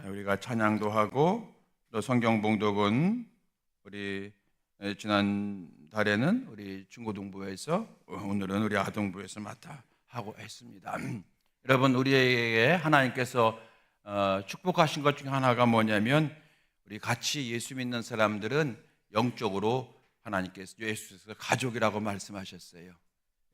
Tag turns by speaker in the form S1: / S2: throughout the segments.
S1: 우리가 찬양도 하고 또 성경 봉독은 우리 지난 달에는 우리 중고등부에서, 오늘은 우리 아동부에서 맡아 하고 했습니다. 여러분, 우리에게 하나님께서 축복하신 것 중에 하나가 뭐냐면, 우리 같이 예수 믿는 사람들은 영적으로 하나님께서 예수께서 가족이라고 말씀하셨어요.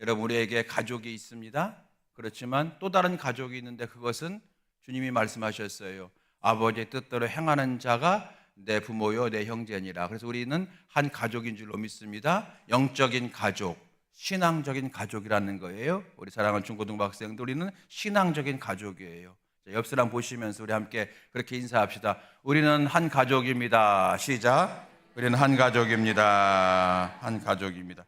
S1: 여러분, 우리에게 가족이 있습니다. 그렇지만 또 다른 가족이 있는데, 그것은 주님이 말씀하셨어요. 아버지의 뜻대로 행하는 자가 내 부모요 내 형제니라. 그래서 우리는 한 가족인 줄로 믿습니다. 영적인 가족, 신앙적인 가족이라는 거예요. 우리 사랑하는 중고등부 학생들, 우리는 신앙적인 가족이에요. 옆 사람 보시면서 우리 함께 그렇게 인사합시다. 우리는 한 가족입니다. 시작. 우리는 한 가족입니다. 한 가족입니다.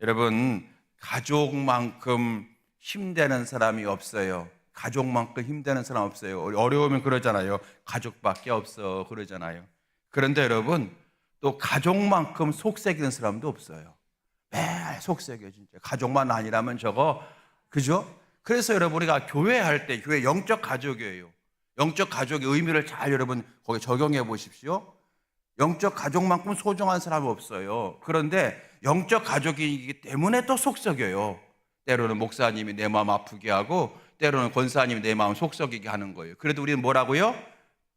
S1: 여러분, 가족만큼 힘되는 사람이 없어요. 가족만큼 힘드는 사람 없어요. 어려우면 그러잖아요. 가족밖에 없어 그러잖아요. 그런데 여러분, 또 가족만큼 속삭이는 사람도 없어요. 매일 속삭여, 진짜. 가족만 아니라면 저거, 그죠? 그래서 여러분, 우리가 교회할 때, 교회 영적 가족이에요. 영적 가족의 의미를 잘 여러분 거기 적용해 보십시오. 영적 가족만큼 소중한 사람이 없어요. 그런데 영적 가족이기 때문에 또 속삭여요. 때로는 목사님이 내 마음 아프게 하고, 때로는 권사님이 내 마음 속썩이게 하는 거예요. 그래도 우리는 뭐라고요?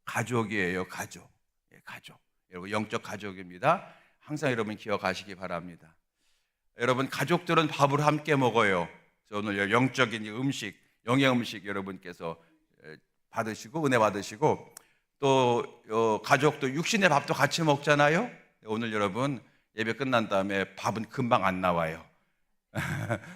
S1: 가족이에요. 가족. 가족. 여러분, 영적 가족입니다. 항상 여러분 기억하시기 바랍니다. 여러분, 가족들은 밥을 함께 먹어요. 오늘 영적인 음식, 영양 음식 여러분께서 받으시고 은혜 받으시고, 또 가족도 육신의 밥도 같이 먹잖아요. 오늘 여러분 예배 끝난 다음에 밥은 금방 안 나와요.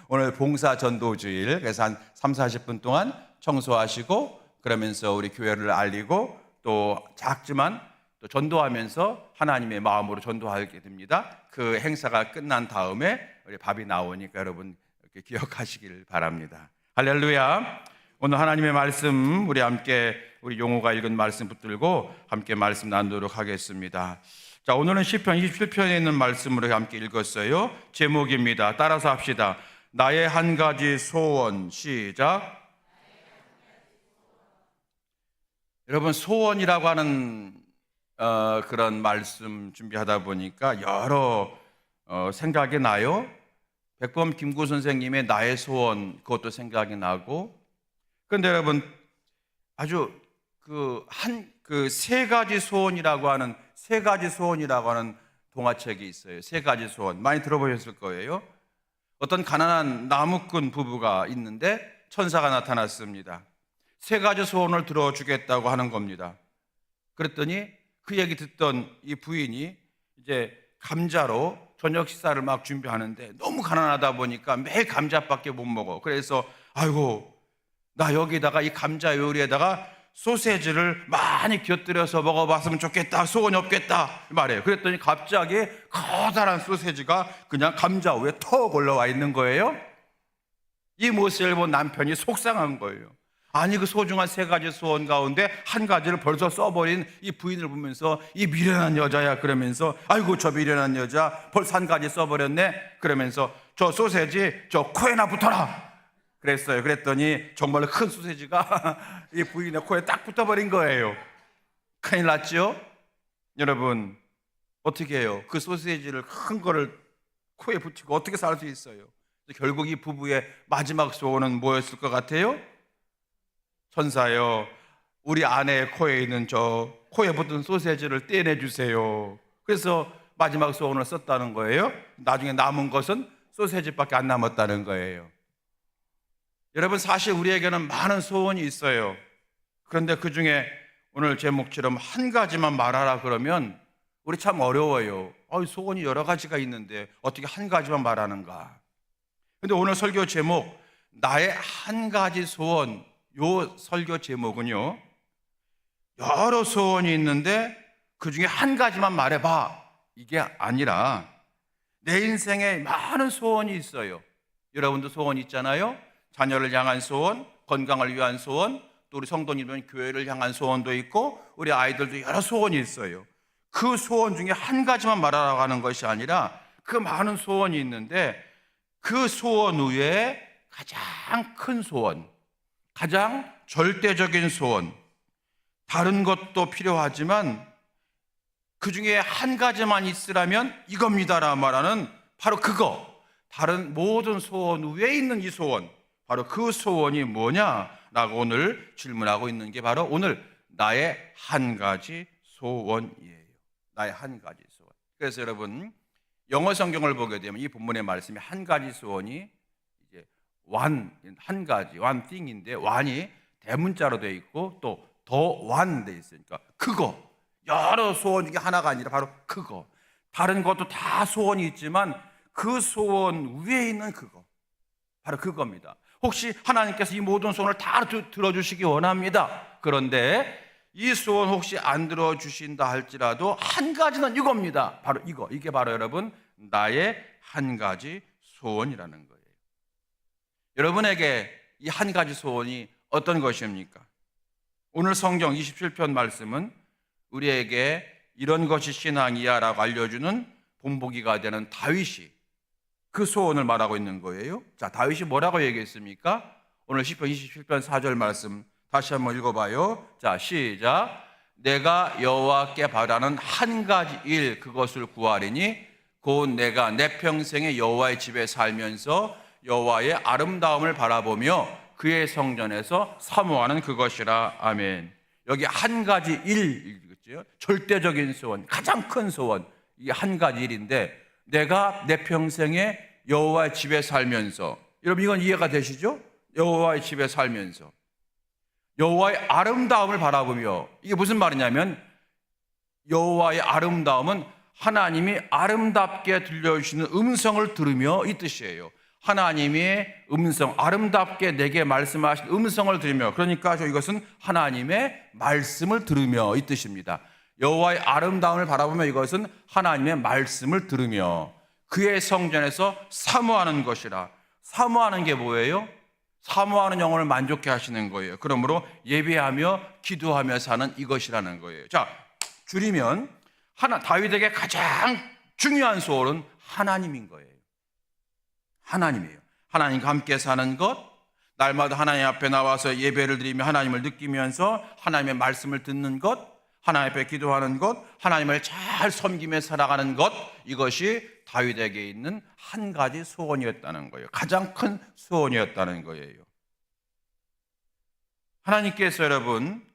S1: 오늘 봉사 전도주일, 그래서 한 30-40분 동안 청소하시고, 그러면서 우리 교회를 알리고, 또 작지만 또 전도하면서 하나님의 마음으로 전도하게 됩니다. 그 행사가 끝난 다음에 우리 밥이 나오니까 여러분 이렇게 기억하시길 바랍니다. 할렐루야. 오늘 하나님의 말씀 우리 함께, 우리 용호가 읽은 말씀 붙들고 함께 말씀 나누도록 하겠습니다. 자, 오늘은 시편 27편에 있는 말씀으로 함께 읽었어요. 제목입니다. 따라서 합시다. 나의 한 가지 소원. 시작. 여러분, 소원이라고 하는 그런 말씀 준비하다 보니까 여러 생각이 나요. 백범 김구 선생님의 나의 소원, 그것도 생각이 나고. 그런데 여러분, 아주 세 가지 소원이라고 하는 동화책이 있어요. 세 가지 소원. 많이 들어보셨을 거예요. 어떤 가난한 나무꾼 부부가 있는데 천사가 나타났습니다. 세 가지 소원을 들어주겠다고 하는 겁니다. 그랬더니 그 얘기 듣던 이 부인이 이제 감자로 저녁 식사를 막 준비하는데, 너무 가난하다 보니까 매일 감자밖에 못 먹어. 그래서 아이고, 나 여기다가 이 감자 요리에다가 소세지를 많이 곁들여서 먹어봤으면 좋겠다, 소원이 없겠다 말해요. 그랬더니 갑자기 커다란 소세지가 그냥 감자 위에 턱 올라와 있는 거예요. 이 모습을 본 남편이 속상한 거예요. 아니, 그 소중한 세 가지 소원 가운데 한 가지를 벌써 써버린 이 부인을 보면서, 이 미련한 여자야 그러면서, 아이고 저 미련한 여자 벌써 한 가지 써버렸네 그러면서, 저 소세지 저 코에나 붙어라 그랬어요. 그랬더니 정말 큰 소세지가 이 부인의 코에 딱 붙어버린 거예요. 큰일 났죠? 여러분, 어떻게 해요? 그 소세지를 큰 거를 코에 붙이고 어떻게 살 수 있어요? 결국 이 부부의 마지막 소원은 뭐였을 것 같아요? 천사여, 우리 아내의 코에 있는 저 코에 붙은 소세지를 떼내 주세요. 그래서 마지막 소원을 썼다는 거예요. 나중에 남은 것은 소세지밖에 안 남았다는 거예요. 여러분, 사실 우리에게는 많은 소원이 있어요. 그런데 그 중에 오늘 제목처럼 한 가지만 말하라 그러면 우리 참 어려워요. 소원이 여러 가지가 있는데 어떻게 한 가지만 말하는가. 근데 오늘 설교 제목, 나의 한 가지 소원, 요 설교 제목은요, 여러 소원이 있는데 그 중에 한 가지만 말해봐, 이게 아니라 내 인생에 많은 소원이 있어요. 여러분도 소원 있잖아요. 자녀를 향한 소원, 건강을 위한 소원, 또 우리 성도님은 교회를 향한 소원도 있고, 우리 아이들도 여러 소원이 있어요. 그 소원 중에 한 가지만 말하라고 하는 것이 아니라 그 많은 소원이 있는데, 그 소원 외에 가장 큰 소원, 가장 절대적인 소원, 다른 것도 필요하지만 그 중에 한 가지만 있으라면 이겁니다라 말하는 바로 그거, 다른 모든 소원 위에 있는 이 소원, 바로 그 소원이 뭐냐라고 오늘 질문하고 있는 게 바로 오늘 나의 한 가지 소원이에요. 나의 한 가지 소원. 그래서 여러분, 영어 성경을 보게 되면 이 본문의 말씀이 한 가지 소원이 이제 한 가지, one thing인데 one이 대문자로 되어 있고 또 더 one 되어 있으니까 그거, 여러 소원 중에 하나가 아니라 바로 그거. 다른 것도 다 소원이 있지만 그 소원 위에 있는 그거, 바로 그겁니다. 혹시 하나님께서 이 모든 소원을 다 들어주시기 원합니다. 그런데 이 소원 혹시 안 들어주신다 할지라도 한 가지는 이겁니다. 바로 이거. 이게 바로 여러분 나의 한 가지 소원이라는 거예요. 여러분에게 이 한 가지 소원이 어떤 것입니까? 오늘 성경 27편 말씀은 우리에게 이런 것이 신앙이야 라고 알려주는 본보기가 되는 다윗이 그 소원을 말하고 있는 거예요. 자, 다윗이 뭐라고 얘기했습니까? 오늘 시편 27편 4절 말씀 다시 한번 읽어봐요. 자, 시작. 내가 여호와께 바라는 한 가지 일, 그것을 구하리니 곧 내가 내 평생에 여호와의 집에 살면서 여호와의 아름다움을 바라보며 그의 성전에서 사모하는 그것이라. 아멘. 여기 한 가지 일, 절대적인 소원, 가장 큰 소원, 이게 한 가지 일인데 내가 내 평생에 여호와의 집에 살면서, 여러분 이건 이해가 되시죠? 여호와의 집에 살면서 여호와의 아름다움을 바라보며, 이게 무슨 말이냐면 여호와의 아름다움은 하나님이 아름답게 들려주시는 음성을 들으며 이 뜻이에요. 하나님의 음성, 아름답게 내게 말씀하신 음성을 들으며, 그러니까 이것은 하나님의 말씀을 들으며 이 뜻입니다. 여호와의 아름다움을 바라보며 이것은 하나님의 말씀을 들으며 그의 성전에서 사모하는 것이라. 사모하는 게 뭐예요? 사모하는 영혼을 만족케 하시는 거예요. 그러므로 예배하며 기도하며 사는 이것이라는 거예요. 자, 줄이면 다윗에게 가장 중요한 소원은 하나님인 거예요. 하나님이에요. 하나님과 함께 사는 것, 날마다 하나님 앞에 나와서 예배를 드리며 하나님을 느끼면서 하나님의 말씀을 듣는 것, 하나님 앞에 기도하는 것, 하나님을 잘 섬기며 살아가는 것, 이것이 다윗에게 있는 한 가지 소원이었다는 거예요. 가장 큰 소원이었다는 거예요. 하나님께서 여러분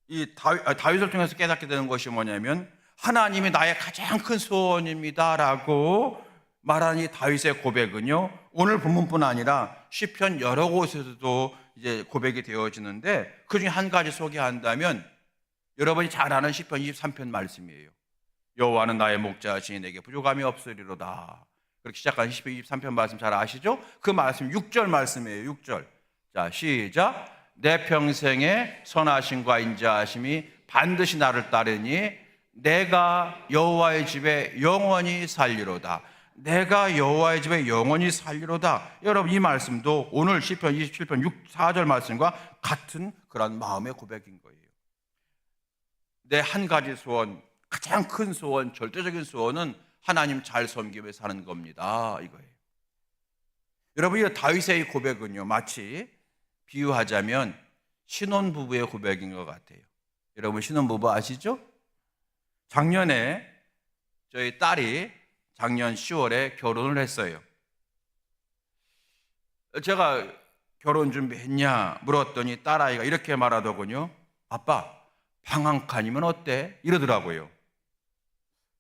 S1: 이 다윗을 통해서 깨닫게 되는 것이 뭐냐면 하나님이 나의 가장 큰 소원입니다라고 말한 이 다윗의 고백은요, 오늘 본문뿐 아니라 시편 여러 곳에서도 이제 고백이 되어지는데 그 중에 한 가지 소개한다면 여러분이 잘 아는 시편 23편 말씀이에요. 여호와는 나의 목자시니 내게 부족함이 없으리로다. 그렇게 시작하는 시편 23편 말씀 잘 아시죠? 그 말씀 6절 말씀이에요. 6절. 자, 시작. 내 평생에 선하심과 인자하심이 반드시 나를 따르니 내가 여호와의 집에 영원히 살리로다. 내가 여호와의 집에 영원히 살리로다. 여러분 이 말씀도 오늘 시편 27편 4절 말씀과 같은 그런 마음의 고백인 거예요. 내 한 가지 소원, 가장 큰 소원, 절대적인 소원은 하나님 잘 섬기며 사는 겁니다. 이거예요. 여러분 이 다윗의 고백은요, 마치 비유하자면 신혼부부의 고백인 것 같아요. 여러분 신혼부부 아시죠? 작년에 저희 딸이 작년 10월에 결혼을 했어요. 제가 결혼 준비했냐 물었더니 딸아이가 이렇게 말하더군요. 아빠, 방 한 칸이면 어때? 이러더라고요.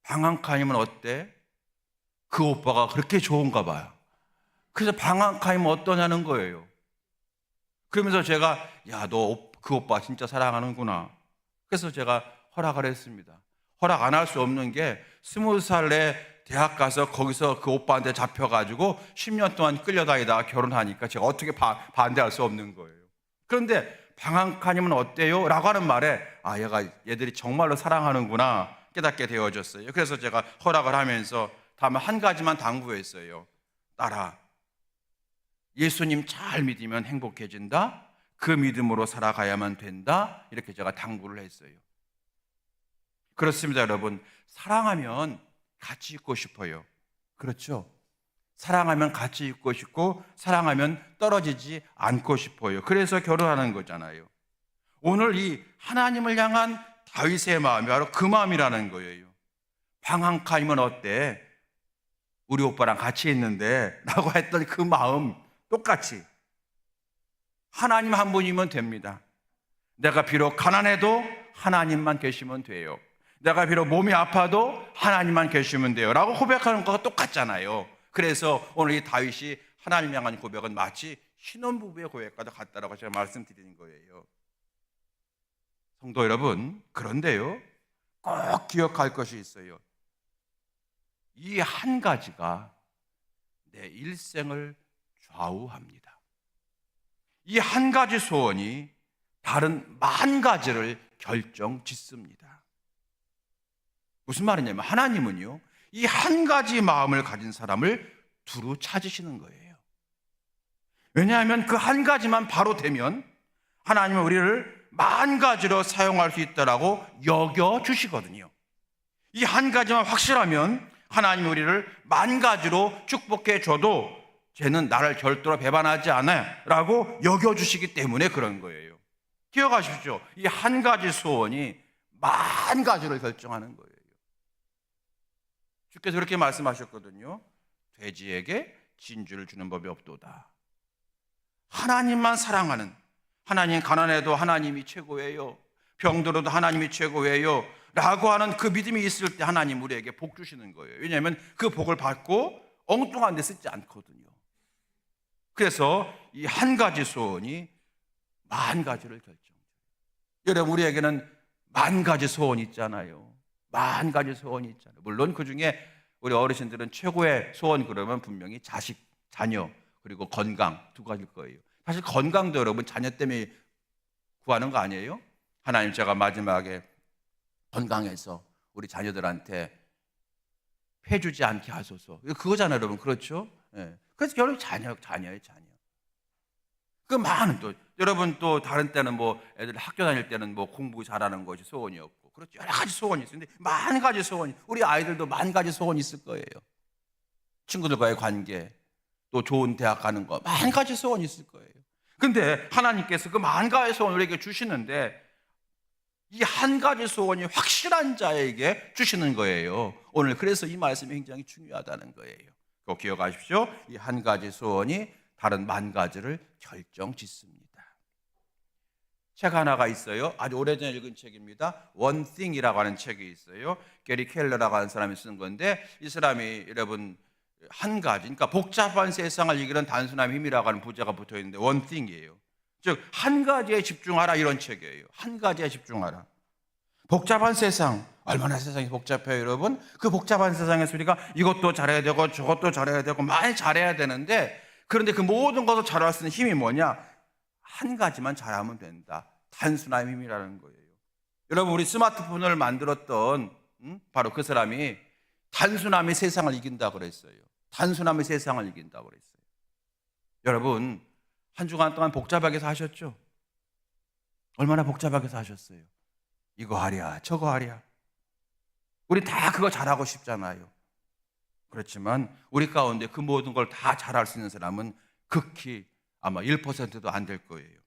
S1: 방 한 칸이면 어때? 그 오빠가 그렇게 좋은가 봐요. 그래서 방 한 칸이면 어떠냐는 거예요. 그러면서 제가 야, 너 그 오빠 진짜 사랑하는구나. 그래서 제가 허락을 했습니다. 허락 안 할 수 없는 게 20살에 대학 가서 거기서 그 오빠한테 잡혀가지고 10년 동안 끌려다니다가 결혼하니까 제가 어떻게 반대할 수 없는 거예요. 그런데 방 한 칸이면 어때요? 라고 하는 말에 얘들이 정말로 사랑하는구나 깨닫게 되어졌어요. 그래서 제가 허락을 하면서 다음에 한 가지만 당부했어요. 딸아, 예수님 잘 믿으면 행복해진다. 그 믿음으로 살아가야만 된다. 이렇게 제가 당부를 했어요. 그렇습니다, 여러분. 사랑하면 같이 있고 싶어요. 그렇죠? 사랑하면 같이 있고 싶고 사랑하면 떨어지지 않고 싶어요. 그래서 결혼하는 거잖아요. 오늘 이 하나님을 향한 다윗의 마음이 바로 그 마음이라는 거예요. 방 한 칸이면 어때? 우리 오빠랑 같이 있는데 라고 했던 그 마음 똑같이 하나님 한 분이면 됩니다. 내가 비록 가난해도 하나님만 계시면 돼요. 내가 비록 몸이 아파도 하나님만 계시면 돼요 라고 고백하는 거가 똑같잖아요. 그래서 오늘 이 다윗이 하나님 향한 고백은 마치 신혼부부의 고백과도 같다라고 제가 말씀드리는 거예요. 성도 여러분, 그런데요, 꼭 기억할 것이 있어요. 이 한 가지가 내 일생을 좌우합니다. 이 한 가지 소원이 다른 만 가지를 결정짓습니다. 무슨 말이냐면 하나님은요, 이 한 가지 마음을 가진 사람을 두루 찾으시는 거예요. 왜냐하면 그 한 가지만 바로 되면 하나님은 우리를 만 가지로 사용할 수 있다라고 여겨주시거든요. 이 한 가지만 확실하면 하나님이 우리를 만 가지로 축복해 줘도 쟤는 나를 절대로 배반하지 않아요 라고 여겨주시기 때문에 그런 거예요. 기억하십시오. 이 한 가지 소원이 만 가지를 결정하는 거예요. 주께서 그렇게 말씀하셨거든요. 돼지에게 진주를 주는 법이 없도다. 하나님만 사랑하는, 하나님 가난해도 하나님이 최고예요, 병들어도 하나님이 최고예요 라고 하는 그 믿음이 있을 때 하나님 우리에게 복 주시는 거예요. 왜냐하면 그 복을 받고 엉뚱한 데 쓰지 않거든요. 그래서 이 한 가지 소원이 만 가지를 결정해요. 여러분, 우리에게는 만 가지 소원이 있잖아요. 만 가지 소원이 있잖아요. 물론 그 중에 우리 어르신들은 최고의 소원 그러면 분명히 자식, 자녀, 그리고 건강 두 가지일 거예요. 사실 건강도 여러분 자녀 때문에 구하는 거 아니에요? 하나님, 제가 마지막에 건강해서 우리 자녀들한테 폐 주지 않게 하소서. 그거잖아요, 여러분. 그렇죠? 예. 그래서 결국 자녀예요, 자녀. 그 많은 또 여러분 또 다른 때는 뭐 애들 학교 다닐 때는 뭐 공부 잘하는 것이 소원이었고, 그렇죠. 여러 가지 소원이 있는데 만 가지 소원이, 우리 아이들도 만 가지 소원이 있을 거예요. 친구들과의 관계, 또 좋은 대학 가는 거, 만 가지 소원이 있을 거예요. 근데 하나님께서 그 만 가지 소원을 우리에게 주시는데 이 한 가지 소원이 확실한 자에게 주시는 거예요. 오늘 그래서 이 말씀이 굉장히 중요하다는 거예요. 꼭 기억하십시오. 이 한 가지 소원이 다른 만 가지를 결정짓습니다. 책 하나가 있어요. 아주 오래전에 읽은 책입니다. One Thing이라고 하는 책이 있어요. 게리 켈러라고 하는 사람이 쓴 건데, 이 사람이 여러분 한 가지, 그러니까 복잡한 세상을 이기는 단순한 힘이라고 하는 부제가 붙어 있는데 One Thing이에요. 즉 한 가지에 집중하라, 이런 책이에요. 한 가지에 집중하라. 복잡한 세상, 얼마나 세상이 복잡해요, 여러분. 그 복잡한 세상에서 우리가 이것도 잘해야 되고 저것도 잘해야 되고 많이 잘해야 되는데, 그런데 그 모든 것을 잘할 수 있는 힘이 뭐냐? 한 가지만 잘하면 된다. 단순한 힘이라는 거예요. 여러분, 우리 스마트폰을 만들었던 바로 그 사람이 단순함이 세상을 이긴다고 그랬어요. 단순함이 세상을 이긴다고 그랬어요. 여러분, 한 주간 동안 복잡하게 사셨죠? 얼마나 복잡하게 사셨어요? 이거 하랴 저거 하랴. 우리 다 그거 잘하고 싶잖아요. 그렇지만 우리 가운데 그 모든 걸 다 잘할 수 있는 사람은 극히 아마 1%도 안 될 거예요.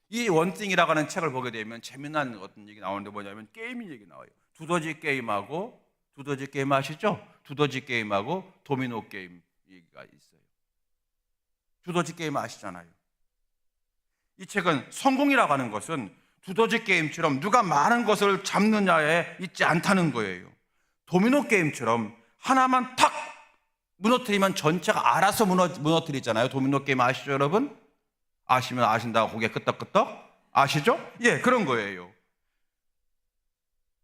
S1: 이 원띵이라고 하는 책을 보게 되면 재미난 어떤 얘기 나오는데 뭐냐면 게임 얘기 나와요. 두더지 게임하고, 두더지 게임 아시죠? 두더지 게임하고 도미노 게임 얘기가 있어요. 두더지 게임 아시잖아요. 이 책은 성공이라고 하는 것은 두더지 게임처럼 누가 많은 것을 잡느냐에 있지 않다는 거예요. 도미노 게임처럼 하나만 탁 무너뜨리면 전체가 알아서 무너뜨리잖아요. 도미노 게임 아시죠, 여러분? 아시면 아신다고 고개 끄덕끄덕 아시죠? 예, 그런 거예요.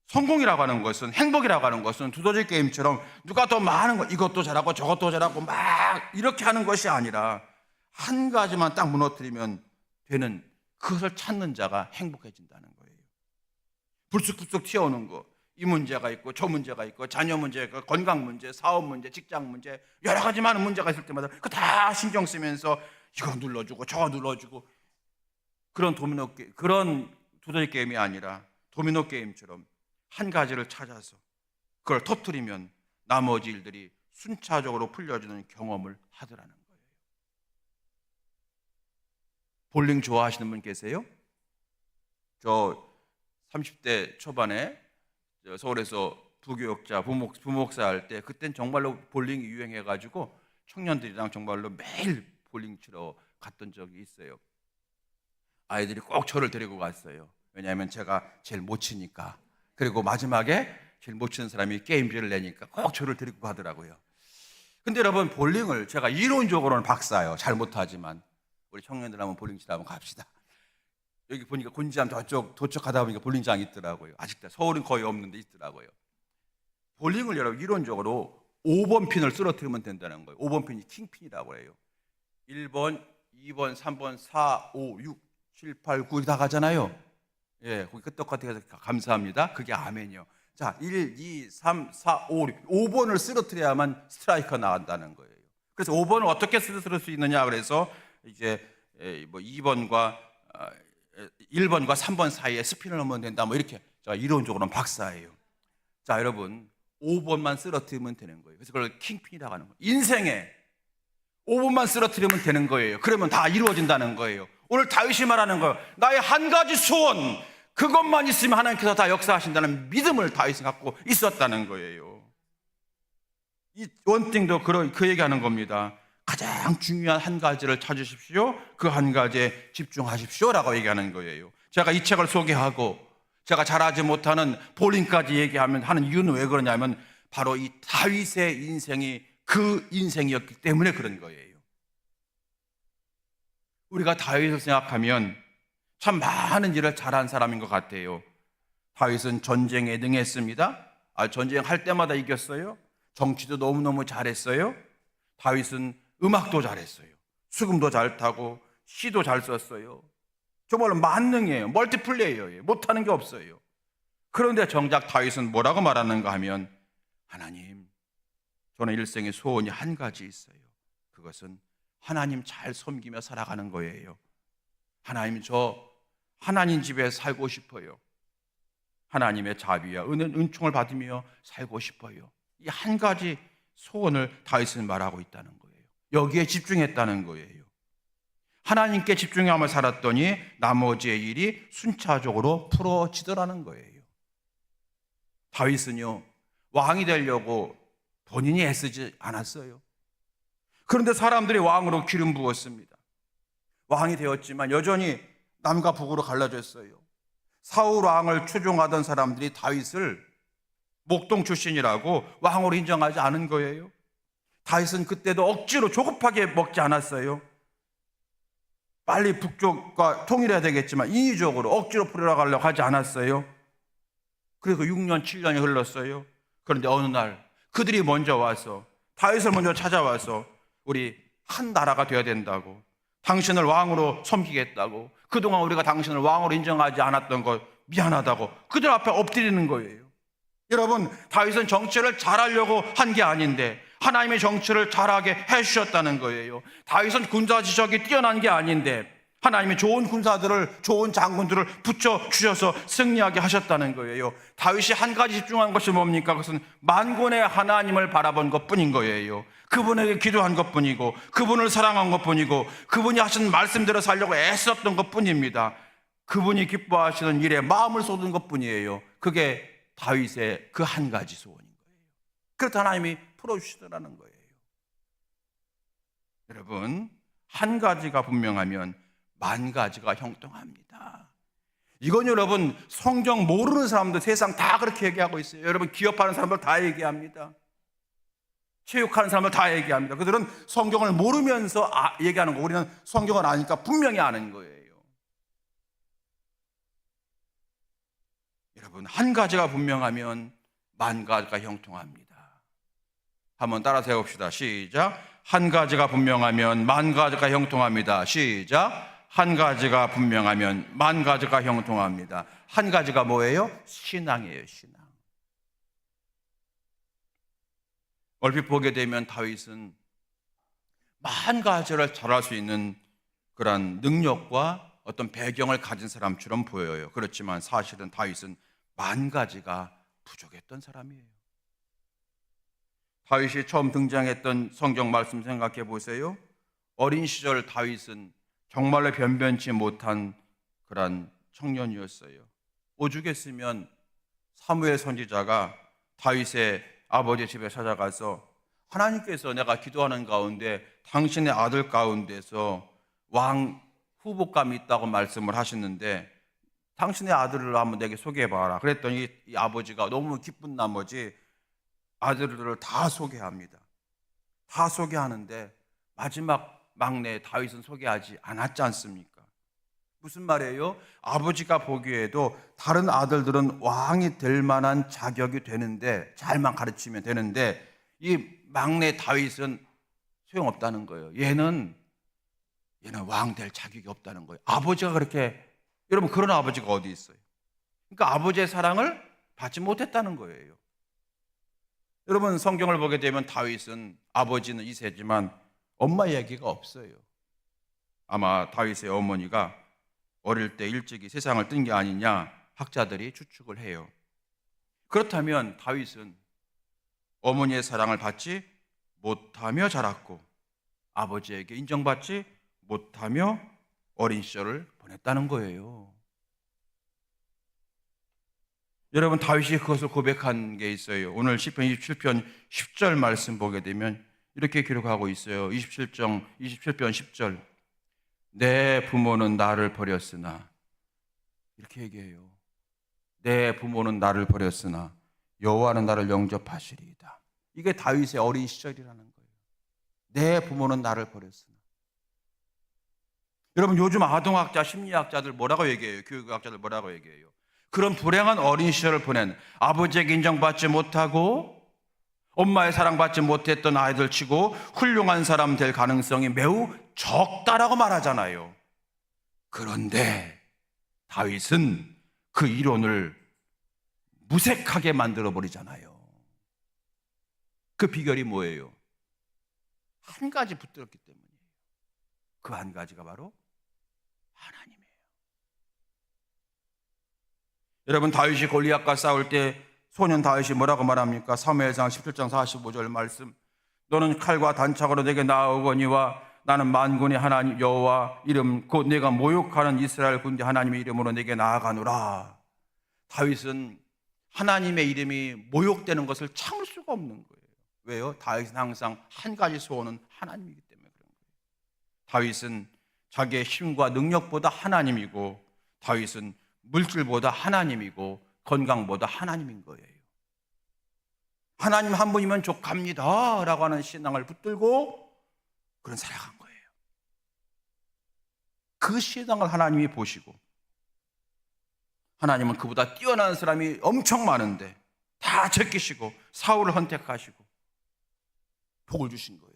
S1: 성공이라고 하는 것은, 행복이라고 하는 것은 두더지 게임처럼 누가 더 많은 거, 이것도 잘하고 저것도 잘하고 막 이렇게 하는 것이 아니라 한 가지만 딱 무너뜨리면 되는, 그것을 찾는 자가 행복해진다는 거예요. 불쑥불쑥 튀어오는 거, 이 문제가 있고 저 문제가 있고 자녀 문제가 있고 건강 문제, 사업 문제, 직장 문제, 여러 가지 많은 문제가 있을 때마다 그 다 신경 쓰면서 이거 눌러주고 저거 눌러주고, 그런 도미노 게임, 그런 두더지 게임이 아니라 도미노 게임처럼 한 가지를 찾아서 그걸 터뜨리면 나머지 일들이 순차적으로 풀려지는 경험을 하더라는 거예요. 볼링 좋아하시는 분 계세요? 저 30대 초반에 서울에서 부교육자 부목사 할 때, 그땐 정말로 볼링이 유행해가지고 청년들이랑 정말로 매일 볼링 치러 갔던 적이 있어요. 아이들이 꼭 저를 데리고 갔어요. 왜냐하면 제가 제일 못 치니까. 그리고 마지막에 제일 못 치는 사람이 게임비를 내니까 꼭 저를 데리고 가더라고요. 근데 여러분, 볼링을 제가 이론적으로는 박사예요. 잘 못하지만. 우리 청년들 한번 볼링 치러 한번 갑시다. 여기 보니까 곤지암 저쪽 도착하다 보니까 볼링장이 있더라고요. 아직도 서울은 거의 없는데 있더라고요. 볼링을 여러분 이론적으로 5번 핀을 쓰러뜨리면 된다는 거예요. 5번 핀이 킹핀이라고 해요. 1번, 2번, 3번, 4, 5, 6, 7, 8, 9 다 가잖아요. 예, 거기 끄떡같이 해서 감사합니다. 그게 아멘이요. 자, 1, 2, 3, 4, 5, 6, 5번을 쓰러뜨려야만 스트라이커가 나간다는 거예요. 그래서 5번을 어떻게 쓰러뜨릴 수 있느냐, 그래서 이제 뭐 2번과 1번과 3번 사이에 스핀을 넣으면 된다, 뭐 이렇게. 제가 이론적으로는 박사예요. 자, 여러분, 5번만 쓰러뜨리면 되는 거예요. 그래서 그걸 킹핀이라고 하는 거예요. 인생에 5번만 쓰러뜨리면 되는 거예요. 그러면 다 이루어진다는 거예요. 오늘 다윗이 말하는 거예요. 나의 한 가지 소원, 그것만 있으면 하나님께서 다 역사하신다는 믿음을 다윗은 갖고 있었다는 거예요. 이 원띵도 그 얘기하는 겁니다. 가장 중요한 한 가지를 찾으십시오. 그 한 가지에 집중하십시오라고 얘기하는 거예요. 제가 이 책을 소개하고 제가 잘하지 못하는 볼링까지 하는 이유는 왜 그러냐면, 바로 이 다윗의 인생이 그 인생이었기 때문에 그런 거예요. 우리가 다윗을 생각하면 참 많은 일을 잘한 사람인 것 같아요. 다윗은 전쟁에 능했습니다. 전쟁할 때마다 이겼어요. 정치도 너무너무 잘했어요. 다윗은 음악도 잘했어요. 수금도 잘 타고 시도 잘 썼어요. 정말 만능이에요. 멀티플레이어예요. 못하는 게 없어요. 그런데 정작 다윗은 뭐라고 말하는가 하면, 하나님, 저는 일생의 소원이 한 가지 있어요. 그것은 하나님 잘 섬기며 살아가는 거예요. 하나님, 저 하나님 집에 살고 싶어요. 하나님의 자비와 은총을 받으며 살고 싶어요. 이 한 가지 소원을 다윗은 말하고 있다는 거예요. 여기에 집중했다는 거예요. 하나님께 집중하며 살았더니 나머지의 일이 순차적으로 풀어지더라는 거예요. 다윗은요, 왕이 되려고 본인이 애쓰지 않았어요. 그런데 사람들이 왕으로 기름 부었습니다. 왕이 되었지만 여전히 남과 북으로 갈라졌어요. 사울 왕을 추종하던 사람들이 다윗을 목동 출신이라고 왕으로 인정하지 않은 거예요. 다윗은 그때도 억지로 조급하게 먹지 않았어요. 빨리 북쪽과 통일해야 되겠지만 인위적으로 억지로 풀어가려고 하지 않았어요. 그래서 6년, 7년이 흘렀어요. 그런데 어느 날 그들이 먼저 와서, 다윗을 먼저 찾아와서, 우리 한 나라가 되어야 된다고, 당신을 왕으로 섬기겠다고, 그동안 우리가 당신을 왕으로 인정하지 않았던 것 미안하다고 그들 앞에 엎드리는 거예요. 여러분, 다윗은 정치를 잘하려고 한 게 아닌데 하나님의 정치를 잘하게 해주셨다는 거예요. 다윗은 군사 지적이 뛰어난 게 아닌데 하나님이 좋은 군사들을, 좋은 장군들을 붙여주셔서 승리하게 하셨다는 거예요. 다윗이 한 가지 집중한 것이 뭡니까? 그것은 만군의 하나님을 바라본 것뿐인 거예요. 그분에게 기도한 것뿐이고, 그분을 사랑한 것뿐이고, 그분이 하신 말씀대로 살려고 애썼던 것뿐입니다. 그분이 기뻐하시는 일에 마음을 쏟은 것뿐이에요. 그게 다윗의 그 한 가지 소원인 거예요. 그렇다 하나님이 풀어주시더라는 거예요. 여러분, 한 가지가 분명하면 만 가지가 형통합니다. 이건 여러분, 성경 모르는 사람들 세상 다 그렇게 얘기하고 있어요. 여러분, 기업하는 사람들 다 얘기합니다. 체육하는 사람들 다 얘기합니다. 그들은 성경을 모르면서 얘기하는 거, 우리는 성경을 아니까 분명히 아는 거예요. 여러분, 한 가지가 분명하면 만 가지가 형통합니다. 한번 따라서 해봅시다. 시작. 한 가지가 분명하면 만 가지가 형통합니다. 시작. 한 가지가 분명하면 만 가지가 형통합니다. 한 가지가 뭐예요? 신앙이에요. 신앙. 얼핏 보게 되면 다윗은 만 가지를 잘할 수 있는 그런 능력과 어떤 배경을 가진 사람처럼 보여요. 그렇지만 사실은 다윗은 만 가지가 부족했던 사람이에요. 다윗이 처음 등장했던 성경 말씀 생각해 보세요. 어린 시절 다윗은 정말로 변변치 못한 그런 청년이었어요. 오죽했으면 사무엘 선지자가 다윗의 아버지 집에 찾아가서 하나님께서 내가 기도하는 가운데 당신의 아들 가운데서 왕 후보감이 있다고 말씀을 하시는데 당신의 아들을 한번 내게 소개해봐라. 그랬더니 이 아버지가 너무 기쁜 나머지 아들들을 다 소개합니다. 다 소개하는데 마지막 막내 다윗은 소개하지 않았지 않습니까? 무슨 말이에요? 아버지가 보기에도 다른 아들들은 왕이 될 만한 자격이 되는데, 잘만 가르치면 되는데 이 막내 다윗은 소용없다는 거예요. 얘는 왕 될 자격이 없다는 거예요. 아버지가 그렇게, 여러분 그런 아버지가 어디 있어요? 그러니까 아버지의 사랑을 받지 못했다는 거예요. 여러분 성경을 보게 되면 다윗은, 아버지는 이세지만 엄마 얘기가 없어요. 아마 다윗의 어머니가 어릴 때 일찍이 세상을 뜬 게 아니냐 학자들이 추측을 해요. 그렇다면 다윗은 어머니의 사랑을 받지 못하며 자랐고 아버지에게 인정받지 못하며 어린 시절을 보냈다는 거예요. 여러분 다윗이 그것을 고백한 게 있어요. 오늘 시편 27편 10절 말씀 보게 되면 이렇게 기록하고 있어요. 27편 10절. 내 부모는 나를 버렸으나, 이렇게 얘기해요. 내 부모는 나를 버렸으나 여호와는 나를 영접하시리이다. 이게 다윗의 어린 시절이라는 거예요. 내 부모는 나를 버렸으나. 여러분 요즘 아동학자, 심리학자들 뭐라고 얘기해요? 교육학자들 뭐라고 얘기해요? 그런 불행한 어린 시절을 보낸, 아버지에게 인정받지 못하고 엄마의 사랑받지 못했던 아이들 치고 훌륭한 사람 될 가능성이 매우 적다라고 말하잖아요. 그런데 다윗은 그 이론을 무색하게 만들어버리잖아요. 그 비결이 뭐예요? 한 가지 붙들었기 때문이에요. 그 한 가지가 바로 하나님이에요. 여러분 다윗이 골리앗과 싸울 때 소년 다윗이 뭐라고 말합니까? 사무엘상 17장 45절 말씀. 너는 칼과 단창으로 내게 나아오거니와 나는 만군의 하나님 여호와 이름 곧 내가 모욕하는 이스라엘 군대 하나님의 이름으로 내게 나아가노라. 다윗은 하나님의 이름이 모욕되는 것을 참을 수가 없는 거예요. 왜요? 다윗은 항상 한 가지 소원은 하나님이기 때문에 그런 거예요. 다윗은 자기의 힘과 능력보다 하나님이고, 다윗은 물질보다 하나님이고, 건강보다 하나님인 거예요. 하나님 한 분이면 족합니다 라고 하는 신앙을 붙들고 그런 살아간 거예요. 그 신앙을 하나님이 보시고, 하나님은 그보다 뛰어난 사람이 엄청 많은데 다 제끼시고 사울을 선택하시고 복을 주신 거예요.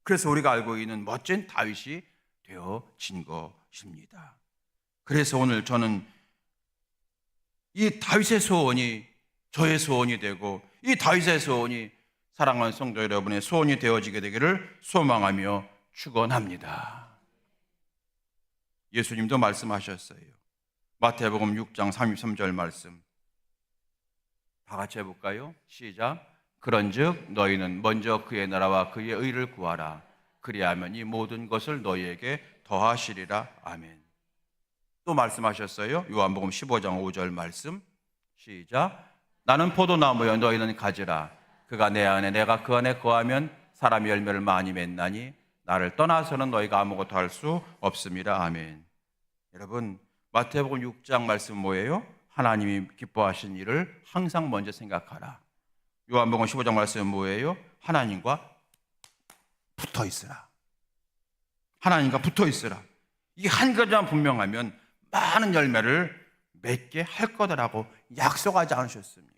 S1: 그래서 우리가 알고 있는 멋진 다윗이 되어진 것입니다. 그래서 오늘 저는 이 다윗의 소원이 저의 소원이 되고, 이 다윗의 소원이 사랑하는 성도 여러분의 소원이 되어지게 되기를 소망하며 축원합니다. 예수님도 말씀하셨어요. 마태복음 6장 33절 말씀 다 같이 해볼까요? 시작. 그런즉 너희는 먼저 그의 나라와 그의 의를 구하라. 그리하면 이 모든 것을 너희에게 더하시리라. 아멘. 또 말씀하셨어요. 요한복음 15장 5절 말씀 시작. 나는 포도나무여 너희는 가지라. 그가 내 안에 내가 그 안에 거하면 사람이 열매를 많이 맺나니 나를 떠나서는 너희가 아무것도 할 수 없음이라. 아멘. 여러분 마태복음 6장 말씀 뭐예요? 하나님이 기뻐하신 일을 항상 먼저 생각하라. 요한복음 15장 말씀 뭐예요? 하나님과 붙어 있으라. 하나님과 붙어 있으라. 이 한 가지만 분명하면 많은 열매를 맺게 할 거다라고 약속하지 않으셨습니까?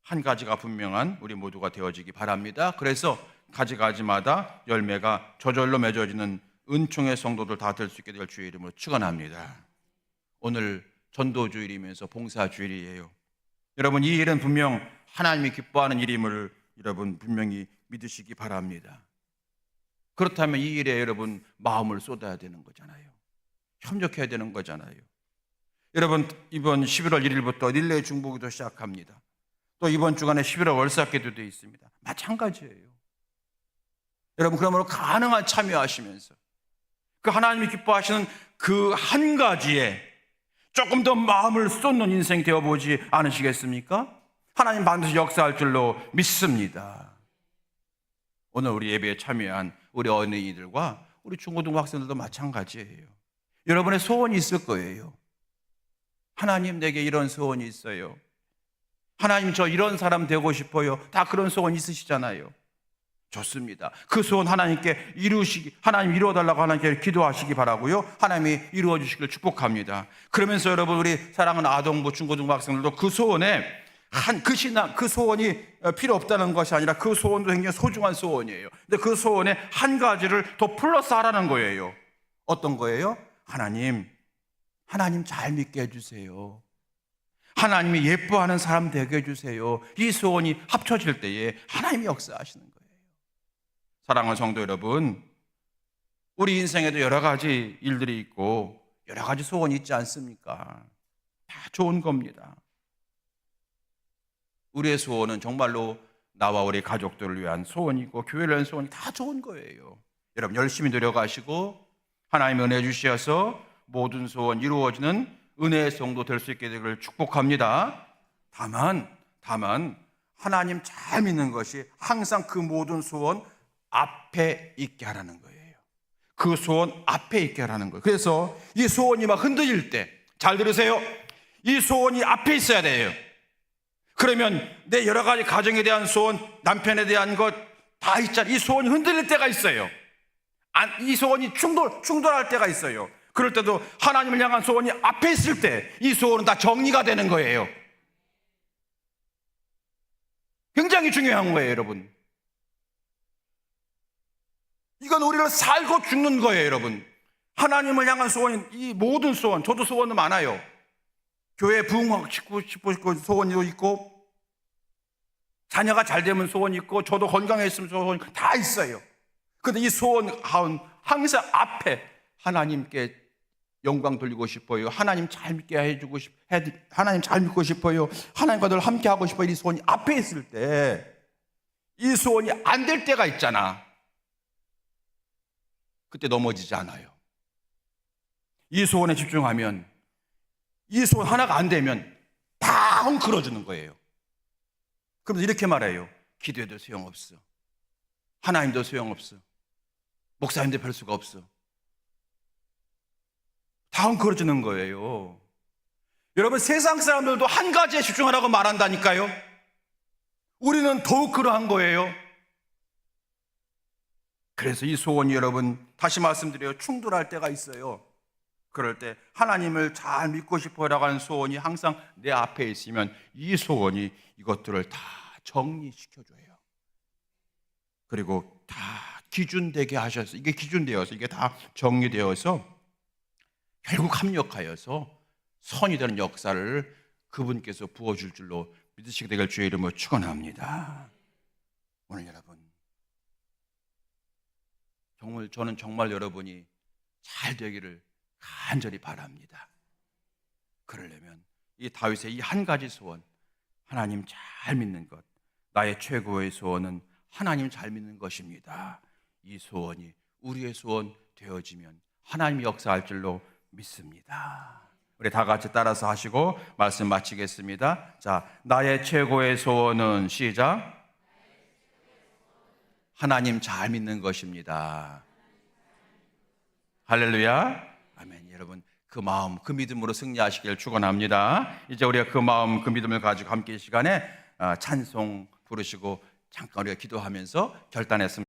S1: 한 가지가 분명한 우리 모두가 되어지기 바랍니다. 그래서 가지가지마다 열매가 저절로 맺어지는 은총의 성도들 다 될 수 있게 될 주의 이름으로 축원합니다. 오늘 전도주일이면서 봉사주일이에요. 여러분 이 일은 분명 하나님이 기뻐하는 일임을 여러분 분명히 믿으시기 바랍니다. 그렇다면 이 일에 여러분 마음을 쏟아야 되는 거잖아요. 협력해야 되는 거잖아요. 여러분 이번 11월 1일부터 릴레이 중보기도 시작합니다. 또 이번 주간에 11월 월삭기도도 있습니다. 마찬가지예요. 여러분 그러므로 가능한 참여하시면서 그 하나님이 기뻐하시는 그 한 가지에 조금 더 마음을 쏟는 인생 되어보지 않으시겠습니까? 하나님 반드시 역사할 줄로 믿습니다. 오늘 우리 예배에 참여한 우리 어린이들과 우리 중고등부 학생들도 마찬가지예요. 여러분의 소원이 있을 거예요. 하나님, 내게 이런 소원이 있어요. 하나님, 저 이런 사람 되고 싶어요. 다 그런 소원 있으시잖아요. 좋습니다. 그 소원 하나님께 하나님 이루어달라고 하나님께 기도하시기 바라고요. 하나님이 이루어 주시길 축복합니다. 그러면서 여러분, 우리 사랑하는 아동부, 중고등부 학생들도 그 소원에 그 소원이 필요 없다는 것이 아니라 그 소원도 굉장히 소중한 소원이에요. 근데 그 소원에 한 가지를 더 플러스 하라는 거예요. 어떤 거예요? 하나님 잘 믿게 해주세요. 하나님이 예뻐하는 사람 되게 해주세요. 이 소원이 합쳐질 때에 하나님이 역사하시는 거예요. 사랑하는 성도 여러분, 우리 인생에도 여러 가지 일들이 있고 여러 가지 소원이 있지 않습니까? 다 좋은 겁니다. 우리의 소원은 정말로 나와 우리 가족들을 위한 소원이고 교회를 위한 소원이 다 좋은 거예요. 여러분 열심히 노력하시고 하나님 은혜 주셔서 모든 소원 이루어지는 은혜의 성도 될 수 있게 되기를 축복합니다. 다만 하나님 잘 믿는 것이 항상 그 모든 소원 앞에 있게 하라는 거예요. 그 소원 앞에 있게 하라는 거예요. 그래서 이 소원이 막 흔들릴 때, 잘 들으세요. 이 소원이 앞에 있어야 돼요. 그러면 내 여러 가지 가정에 대한 소원, 남편에 대한 것 다 있잖아요. 이 소원이 흔들릴 때가 있어요. 이 소원이 충돌할 때가 있어요. 그럴 때도 하나님을 향한 소원이 앞에 있을 때 이 소원은 다 정리가 되는 거예요. 굉장히 중요한 거예요, 여러분. 이건 우리를 살고 죽는 거예요, 여러분. 하나님을 향한 소원이, 이 모든 소원, 저도 소원은 많아요. 교회 부흥하고 싶고 소원도 있고, 자녀가 잘 되면 소원이 있고, 저도 건강했으면 소원이 다 있어요. 그런데 이 소원 항상 앞에 하나님께 영광 돌리고 싶어요. 하나님 잘 믿게 해주고 하나님 잘 믿고 싶어요. 하나님과 늘 함께 하고 싶어요. 이 소원이 앞에 있을 때, 이 소원이 안 될 때가 있잖아. 그때 넘어지지 않아요. 이 소원에 집중하면, 이 소원 하나가 안 되면 다 헝클어주는 거예요. 그러면서 이렇게 말해요. 기도해도 소용없어. 하나님도 소용없어. 목사님도 별 수가 없어. 다 헝클어주는 거예요. 여러분, 세상 사람들도 한 가지에 집중하라고 말한다니까요. 우리는 더욱 그러한 거예요. 그래서 이 소원이, 여러분, 다시 말씀드려요, 충돌할 때가 있어요. 그럴 때 하나님을 잘 믿고 싶어라고 하는 소원이 항상 내 앞에 있으면 이 소원이 이것들을 다 정리시켜줘요. 그리고 다 기준되게 하셔서, 이게 기준되어서 이게 다 정리되어서 결국 합력하여서 선이 되는 역사를 그분께서 부어줄 줄로 믿으시게 되길 주의 이름으로 축원합니다. 오늘 여러분, 저는 정말 여러분이 잘 되기를 간절히 바랍니다. 그러려면 이 다윗의 이 한 가지 소원, 하나님 잘 믿는 것, 나의 최고의 소원은 하나님 잘 믿는 것입니다. 이 소원이 우리의 소원 되어지면 하나님이 역사할 줄로 믿습니다. 우리 다 같이 따라서 하시고 말씀 마치겠습니다. 자, 나의 최고의 소원은, 시작, 하나님 잘 믿는 것입니다. 할렐루야, 아멘. 여러분, 그 마음, 그 믿음으로 승리하시길 축원합니다. 이제 우리가 그 마음, 그 믿음을 가지고 함께 이 시간에 찬송 부르시고 잠깐 우리가 기도하면서 결단했습니다.